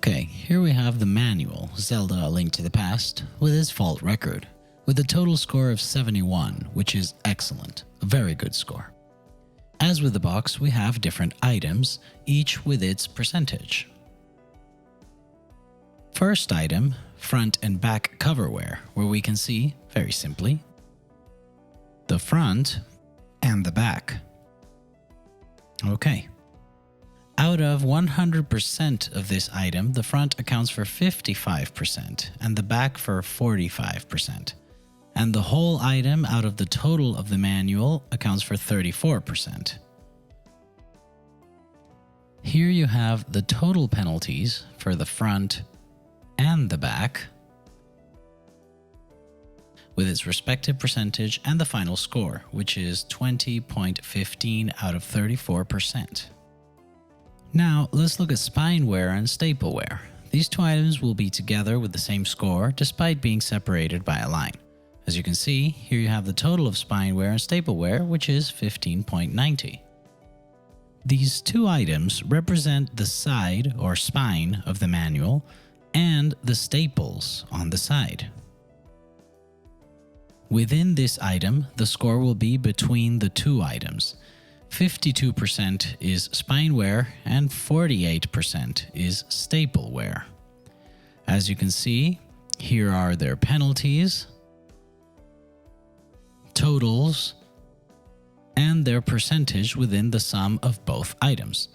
Okay, here we have the manual, Zelda: A Link to the Past, with its fault record, with a total score of 71, which is excellent, a very good score. As with the box, we have different items, each with its percentage. First item, front and back coverware, where we can see, very simply, the front and the back. Okay. Out of 100% of this item, the front accounts for 55% and the back for 45%. And the whole item out of the total of the manual accounts for 34%. Here you have the total penalties for the front and the back, with its respective percentage and the final score, which is 20.15 out of 34%. Now, let's look at spineware and stapleware. These two items will be together with the same score, despite being separated by a line. As you can see, here you have the total of spineware and stapleware, which is 15.90. These two items represent the side or spine of the manual and the staples on the side. Within this item, the score will be between the two items. 52% is spineware and 48% is stapleware. As you can see, here are their penalties, totals, and their percentage within the sum of both items.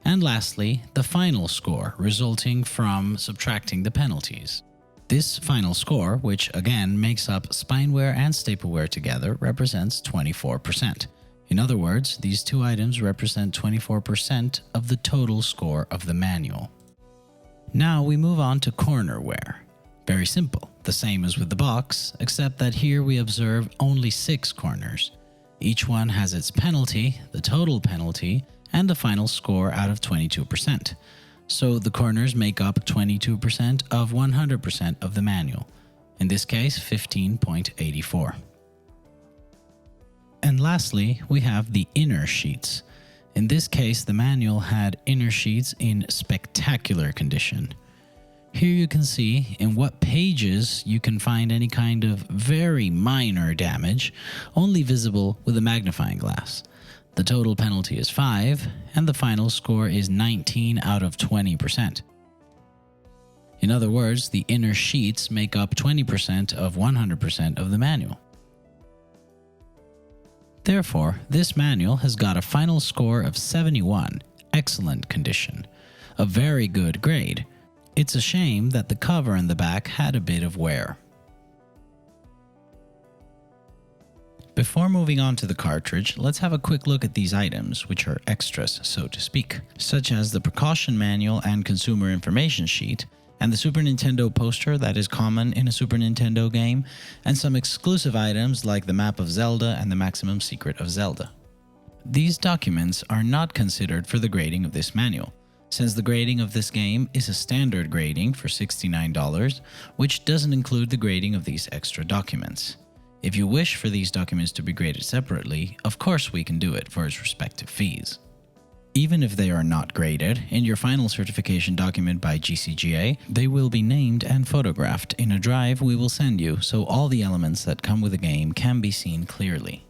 And lastly, the final score resulting from subtracting the penalties. This final score, which again makes up spineware and stapleware together, represents 24%. In other words, these two items represent 24% of the total score of the manual. Now we move on to cornerware. Very simple, the same as with the box, except that here we observe only 6 corners. Each one has its penalty, the total penalty, and the final score out of 22%. So the corners make up 22% of 100% of the manual, in this case 15.84. And lastly, we have the inner sheets. In this case, the manual had inner sheets in spectacular condition. Here you can see in what pages you can find any kind of very minor damage, only visible with a magnifying glass. The total penalty is 5, and the final score is 19 out of 20%. In other words, the inner sheets make up 20% of 100% of the manual. Therefore, this manual has got a final score of 71, excellent condition, a very good grade. It's a shame that the cover and the back had a bit of wear. Before moving on to the cartridge, let's have a quick look at these items, which are extras, so to speak, such as the precaution manual and consumer information sheet, and the Super Nintendo poster that is common in a Super Nintendo game, and some exclusive items like the map of Zelda and the maximum secret of Zelda. These documents are not considered for the grading of this manual, since the grading of this game is a standard grading for $69, which doesn't include the grading of these extra documents. If you wish for these documents to be graded separately, of course we can do it for its respective fees. Even if they are not graded, in your final certification document by GCGA, they will be named and photographed in a drive we will send you, so all the elements that come with the game can be seen clearly.